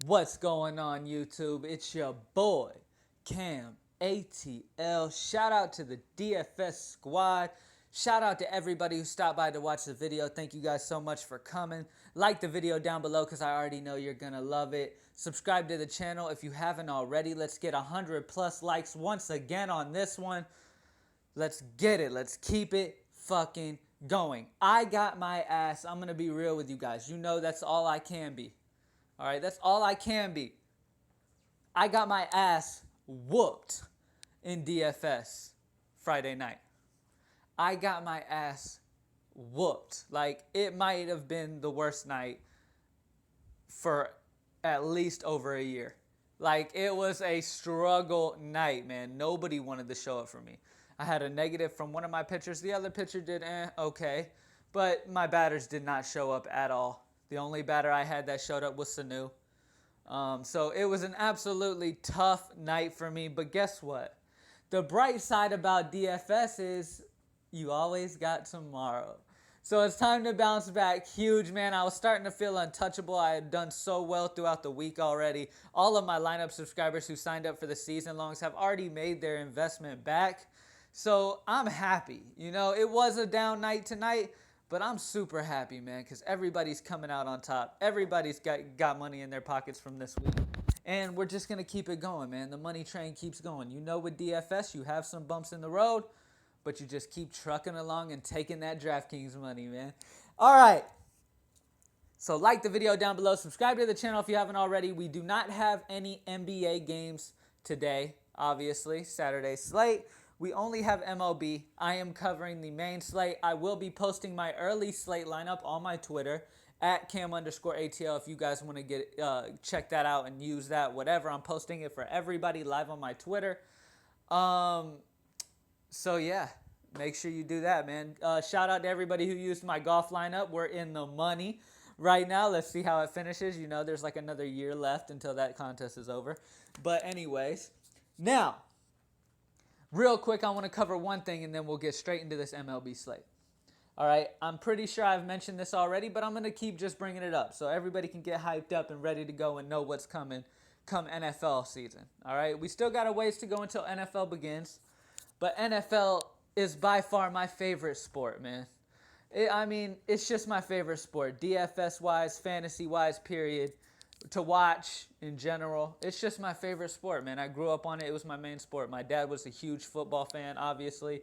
What's going on, YouTube? It's your boy, Cam ATL. Shout out to the DFS squad. Shout out to everybody who stopped by to watch the video. Thank you guys so much for coming. Like the video down below because I already know you're going to love it. Subscribe to the channel if you haven't already. Let's get 100 plus likes once again on this one. Let's get it. Let's keep it fucking going. I got my ass. I'm going to be real with you guys. You know that's all I can be. All right, that's all I can be. I got my ass whooped in DFS Friday night. I got my ass whooped. Like, it might have been the worst night for at least over a year. Like, it was a struggle night, man. Nobody wanted to show up for me. I had a negative from one of my pitchers. The other pitcher did okay. But my batters did not show up at all. The only batter I had that showed up was Sanu. So it was an absolutely tough night for me. But guess what? The bright side about DFS is you always got tomorrow. So it's time to bounce back huge, man. I was starting to feel untouchable. I had done so well throughout the week already. All of my lineup subscribers who signed up for the season longs have already made their investment back. So I'm happy. You know, it was a down night tonight, but I'm super happy, man, because everybody's coming out on top. Everybody's got money in their pockets from this week. And we're just going to keep it going, man. The money train keeps going. You know, with DFS, you have some bumps in the road, but you just keep trucking along and taking that Draftkings money, man. All right. So like the video down below. Subscribe to the channel if you haven't already. We do not have any NBA games today, obviously. Saturday slate. We only have MLB. I am covering the main slate. I will be posting my early slate lineup on my Twitter at Cam_ATL if you guys want to get check that out and use that, whatever. I'm posting it for everybody live on my Twitter. So yeah, make sure you do that, man. Shout out to everybody who used my golf lineup. We're in the money right now. Let's see how it finishes. You know, there's like another year left until that contest is over. But anyways, now, real quick, I want to cover one thing and then we'll get straight into this MLB slate. All right, I'm pretty sure I've mentioned this already, but I'm going to keep just bringing it up so everybody can get hyped up and ready to go and know what's coming come NFL season. All right, we still got a ways to go until NFL begins, but NFL is by far my favorite sport, man. It's just my favorite sport, DFS-wise, fantasy-wise, period, to watch in general. It's just my favorite sport, man. I grew up on it. It was my main sport. My dad was a huge football fan, obviously.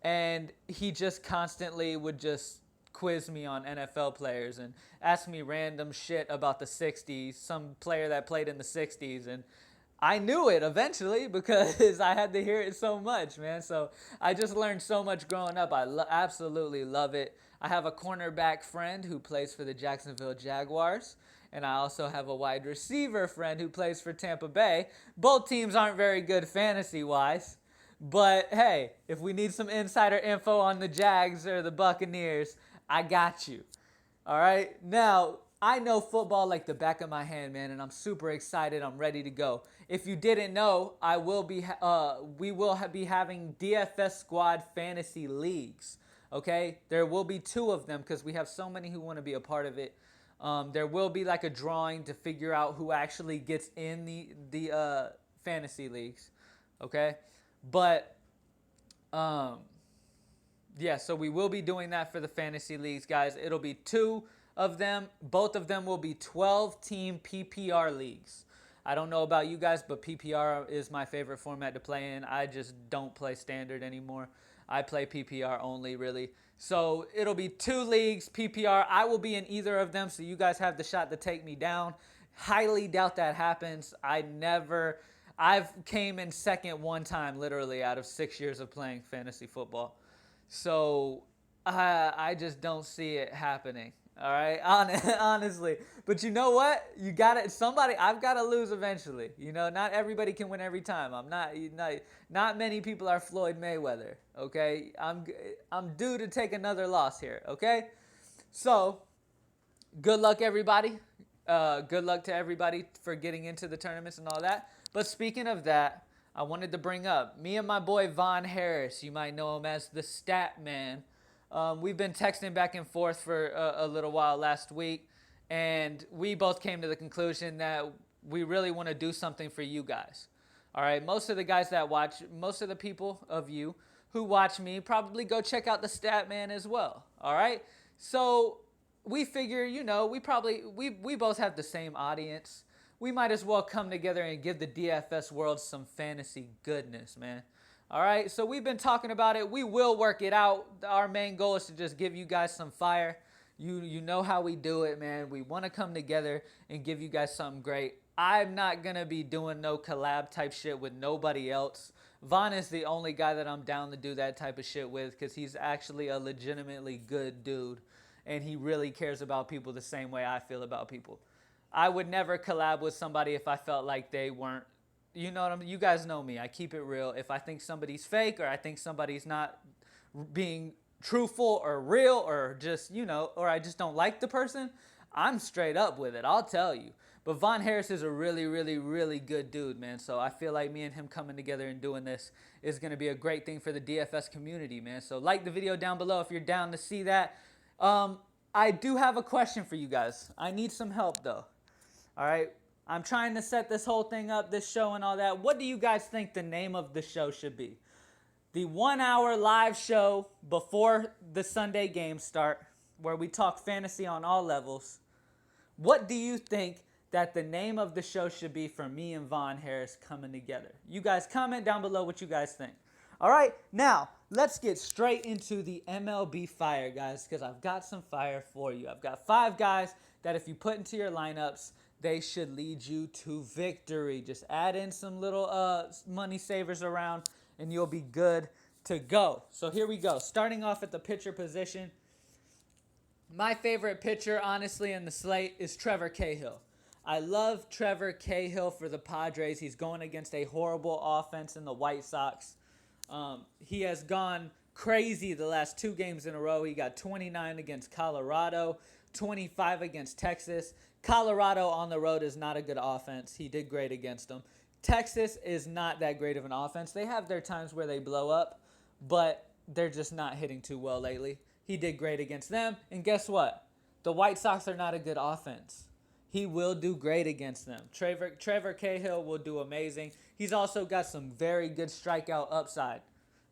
And he just constantly would just quiz me on NFL players and ask me random shit about the 60s, some player that played in the 60s. And I knew it eventually because I had to hear it so much, man. So I just learned so much growing up. I absolutely love it. I have a cornerback friend who plays for the Jacksonville Jaguars. And I also have a wide receiver friend who plays for Tampa Bay. Both teams aren't very good fantasy-wise. But hey, if we need some insider info on the Jags or the Buccaneers, I got you. All right? Now, I know football like the back of my hand, man, and I'm super excited. I'm ready to go. If you didn't know, we will be having DFS Squad Fantasy Leagues. Okay? There will be 2 of them because we have so many who want to be a part of it. There will be like a drawing to figure out who actually gets in the fantasy leagues. Okay? But, yeah, so we will be doing that for the fantasy leagues, guys. It'll be 2 of them. Both of them will be 12-team PPR leagues. I don't know about you guys, but PPR is my favorite format to play in. I just don't play standard anymore. I play PPR only, really. So it'll be 2 leagues, PPR. I will be in either of them, so you guys have the shot to take me down. Highly doubt that happens. I've came in second one time, literally, out of 6 years of playing fantasy football. So I just don't see it happening. All right, honestly. But you know what? You got it. I've got to lose eventually. You know, not everybody can win every time. Not many people are Floyd Mayweather. Okay, I'm due to take another loss here. Okay, so good luck, everybody. Good luck to everybody for getting into the tournaments and all that. But speaking of that, I wanted to bring up me and my boy Von Harris. You might know him as the Stat Man. We've been texting back and forth for a little while last week, and we both came to the conclusion that we really want to do something for you guys. All right, most of the guys that watch, most of the people of you who watch me probably go check out the Stat Man as well. All right, so we figure, you know, we both have the same audience. We might as well come together and give the DFS world some fantasy goodness, man. All right, so we've been talking about it. We will work it out. Our main goal is to just give you guys some fire. You know how we do it, man. We want to come together and give you guys something great. I'm not going to be doing no collab type shit with nobody else. Vaughn is the only guy that I'm down to do that type of shit with because he's actually a legitimately good dude. And he really cares about people the same way I feel about people. I would never collab with somebody if I felt like they weren't, you know what I mean? You guys know me. I keep it real. If I think somebody's fake or I think somebody's not being truthful or real or just, you know, or I just don't like the person, I'm straight up with it. I'll tell you. But Von Harris is a really, really, really good dude, man. So I feel like me and him coming together and doing this is going to be a great thing for the DFS community, man. So like the video down below if you're down to see that. I do have a question for you guys. I need some help, though. All right? I'm trying to set this whole thing up, this show and all that. What do you guys think the name of the show should be? The 1 hour live show before the Sunday games start, where we talk fantasy on all levels. What do you think that the name of the show should be for me and Von Harris coming together? You guys comment down below what you guys think. All right, now let's get straight into the MLB fire, guys, because I've got some fire for you. I've got 5 guys that if you put into your lineups, they should lead you to victory. Just add in some little money savers around, and you'll be good to go. So here we go. Starting off at the pitcher position, my favorite pitcher, honestly, in the slate is Trevor Cahill. I love Trevor Cahill for the Padres. He's going against a horrible offense in the White Sox. He has gone crazy the last 2 games in a row. He got 29 against Colorado, 25 against Texas. Colorado on the road is not a good offense. He did great against them. Texas is not that great of an offense. They have their times where they blow up, but they're just not hitting too well lately. He did great against them. And guess what? The White Sox are not a good offense. He will do great against them. Trevor Cahill will do amazing. He's also got some very good strikeout upside.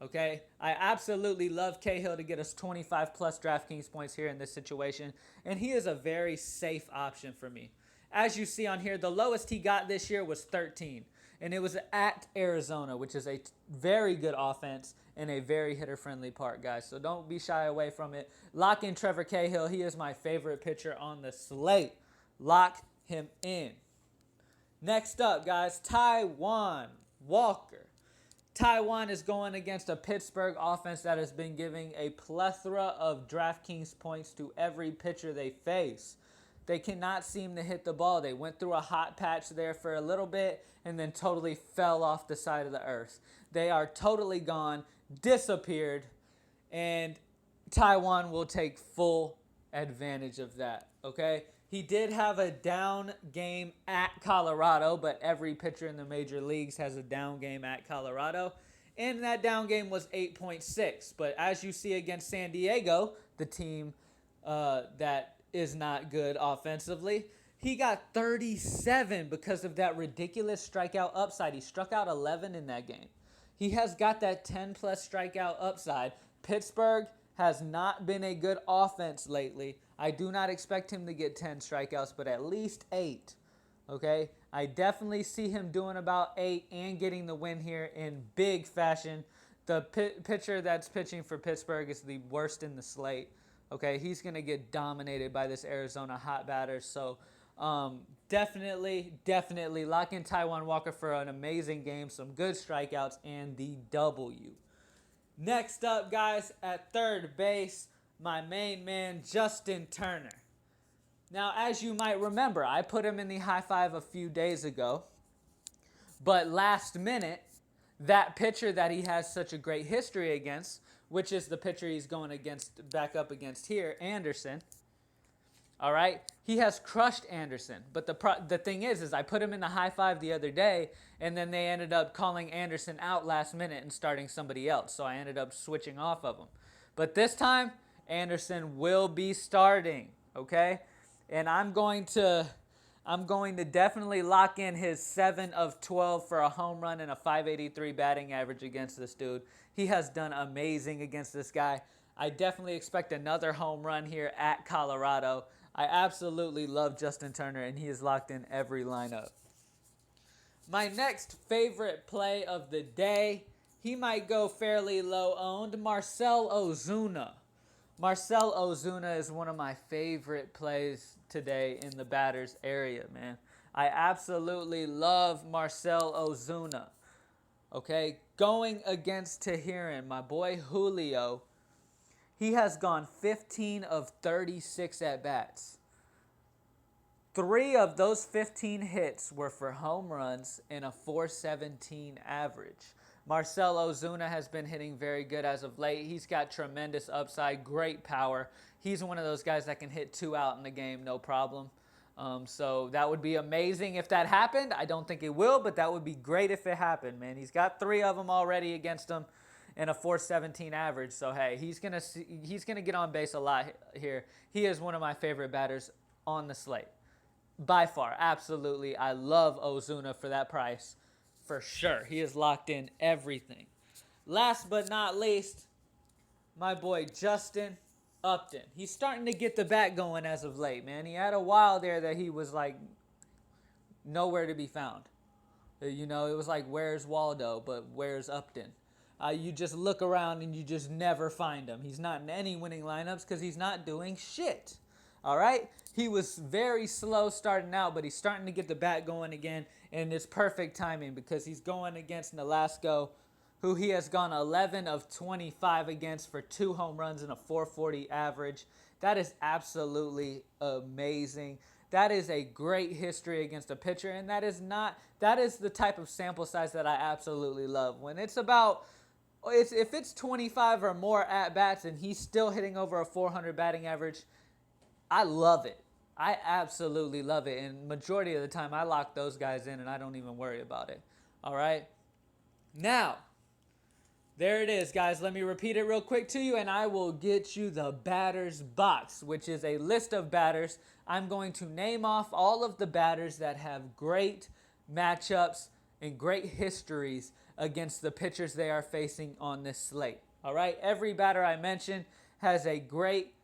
Okay? I absolutely love Cahill to get us 25 plus DraftKings points here in this situation. And he is a very safe option for me. As you see on here, the lowest he got this year was 13. And it was at Arizona, which is a very good offense and a very hitter-friendly park, guys. So don't be shy away from it. Lock in Trevor Cahill. He is my favorite pitcher on the slate. Lock him in. Next up, guys, Taijuan Walker. Taijuan is going against a Pittsburgh offense that has been giving a plethora of DraftKings points to every pitcher they face. They cannot seem to hit the ball. They went through a hot patch there for a little bit and then totally fell off the side of the earth. They are totally gone, disappeared, and Taijuan will take full advantage of that, okay? He did have a down game at Colorado, but every pitcher in the major leagues has a down game at Colorado. And that down game was 8.6. But as you see against San Diego, the team that is not good offensively, he got 37 because of that ridiculous strikeout upside. He struck out 11 in that game. He has got that 10-plus strikeout upside. Pittsburgh has not been a good offense lately. I do not expect him to get 10 strikeouts, but at least 8, okay? I definitely see him doing about 8 and getting the win here in big fashion. The pitcher that's pitching for Pittsburgh is the worst in the slate, okay? He's going to get dominated by this Arizona hot batter, so definitely lock in Taijuan Walker for an amazing game, some good strikeouts, and the W. Next up, guys, at third base, my main man, Justin Turner. Now, as you might remember, I put him in the high five a few days ago. But last minute, that pitcher that he has such a great history against, which is the pitcher he's going against, back up against here, Anderson. All right, he has crushed Anderson. But the thing is I put him in the high five the other day, and then they ended up calling Anderson out last minute and starting somebody else. So I ended up switching off of him. But this time, Anderson will be starting, okay? And I'm going to I'm going to definitely lock in his 7 of 12 for a home run and a 583 batting average against this dude. He has done amazing against this guy. I definitely expect another home run here at Colorado. I absolutely love Justin Turner, and he is locked in every lineup. My next favorite play of the day, he might go fairly low owned, Marcell Ozuna. Marcell Ozuna is one of my favorite plays today in the batters area, man. I absolutely love Marcell Ozuna. Okay, going against Teheran, my boy Julio, he has gone 15 of 36 at-bats. 3 of those 15 hits were for home runs and a 417 average. Marcell Ozuna has been hitting very good as of late. He's got tremendous upside, great power. He's one of those guys that can hit 2 out in the game, no problem. So that would be amazing if that happened. I don't think it will, but that would be great if it happened, man. He's got 3 of them already against him and a 417 average. So, hey, he's gonna get on base a lot here. He is one of my favorite batters on the slate. By far, absolutely. I love Ozuna for that price. For sure. He is locked in everything. Last but not least, my boy Justin Upton. He's starting to get the bat going as of late, man. He had a while there that he was like nowhere to be found. You know, it was like, where's Waldo, but where's Upton? You just look around and you just never find him. He's not in any winning lineups because he's not doing shit. All right? He was very slow starting out, but he's starting to get the bat going again, and it's perfect timing because he's going against Nolasco, who he has gone 11 of 25 against for 2 home runs and a 440 average. That is absolutely amazing. That is a great history against a pitcher, and that is the type of sample size that I absolutely love. When it's about, if it's 25 or more at-bats and he's still hitting over a 400 batting average, I love it. I absolutely love it. And majority of the time, I lock those guys in, and I don't even worry about it. All right? Now, there it is, guys. Let me repeat it real quick to you, and I will get you the batter's box, which is a list of batters. I'm going to name off all of the batters that have great matchups and great histories against the pitchers they are facing on this slate. All right? Every batter I mentioned has a great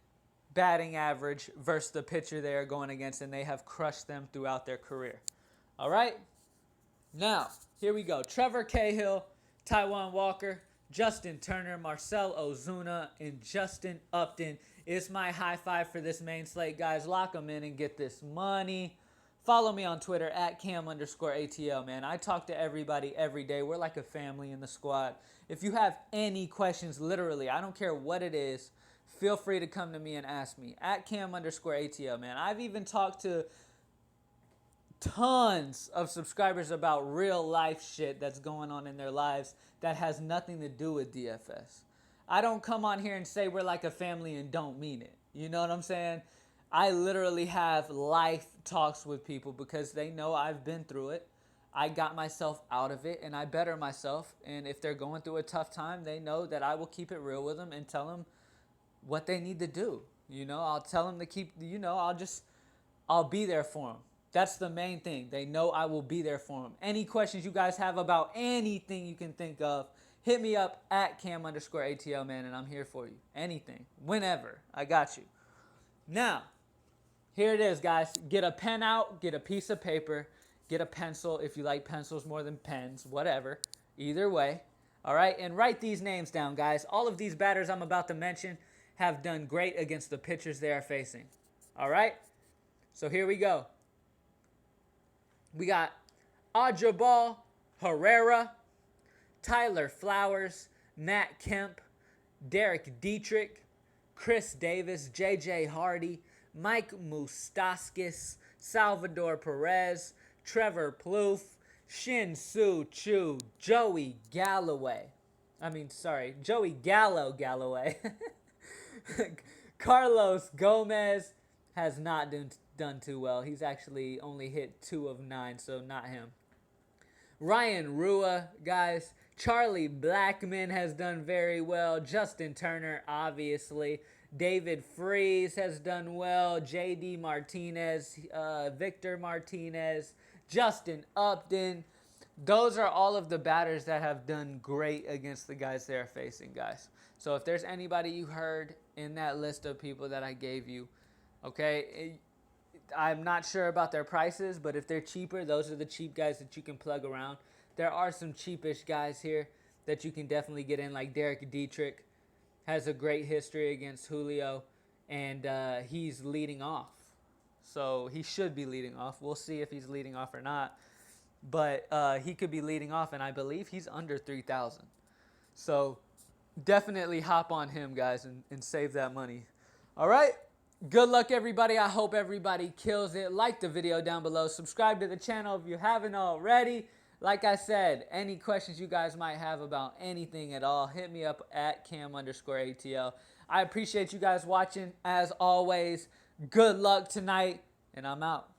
batting average versus the pitcher they are going against, and they have crushed them throughout their career. All right? Now, here we go. Trevor Cahill, Taijuan Walker, Justin Turner, Marcell Ozuna, and Justin Upton is my high five for this main slate, guys. Lock them in and get this money. Follow me on Twitter at Cam_ATL, man. I talk to everybody every day. We're like a family in the squad. If you have any questions, literally, I don't care what it is, feel free to come to me and ask me at Cam_ATL, man. I've even talked to tons of subscribers about real life shit that's going on in their lives that has nothing to do with DFS. I don't come on here and say we're like a family and don't mean it. You know what I'm saying? I literally have life talks with people because they know I've been through it. I got myself out of it and I better myself. And if they're going through a tough time, they know that I will keep it real with them and tell them what they need to do. You know, I'll tell them to keep, you know, I'll be there for them. That's the main thing. They know I will be there for them. Any questions you guys have about anything you can think of, hit me up at Cam_ATL, man, and I'm here for you. Anything, whenever, I got you. Now, here it is, guys. Get a pen out, get a piece of paper, get a pencil if you like pencils more than pens, whatever. Either way, all right? And write these names down, guys. All of these batters I'm about to mention have done great against the pitchers they are facing, all right? So here we go. We got Ajabal Herrera, Tyler Flowers, Matt Kemp, Derek Dietrich, Chris Davis, J.J. Hardy, Mike Moustaskis, Salvador Perez, Trevor Plouffe, Shin-Soo Choo, Joey Gallo Galloway. Carlos Gomez has not done too well. He's actually only hit 2 of 9, so not him. Ryan Rua, guys. Charlie Blackmon has done very well. Justin Turner, obviously. David Freese has done well. JD Martinez, Victor Martinez, Justin Upton. Those are all of the batters that have done great against the guys they're facing, guys. So if there's anybody you heard in that list of people that I gave you, okay, I'm not sure about their prices, but if they're cheaper, those are the cheap guys that you can plug around. There are some cheapish guys here that you can definitely get in, like Derek Dietrich has a great history against Julio, and he's leading off. So he should be leading off. We'll see if he's leading off or not. But he could be leading off, and I believe he's under 3,000. So definitely hop on him, guys, and save that money. All right? Good luck, everybody. I hope everybody kills it. Like the video down below. Subscribe to the channel if you haven't already. Like I said, any questions you guys might have about anything at all, hit me up at cam_ATL. I appreciate you guys watching. As always, good luck tonight, and I'm out.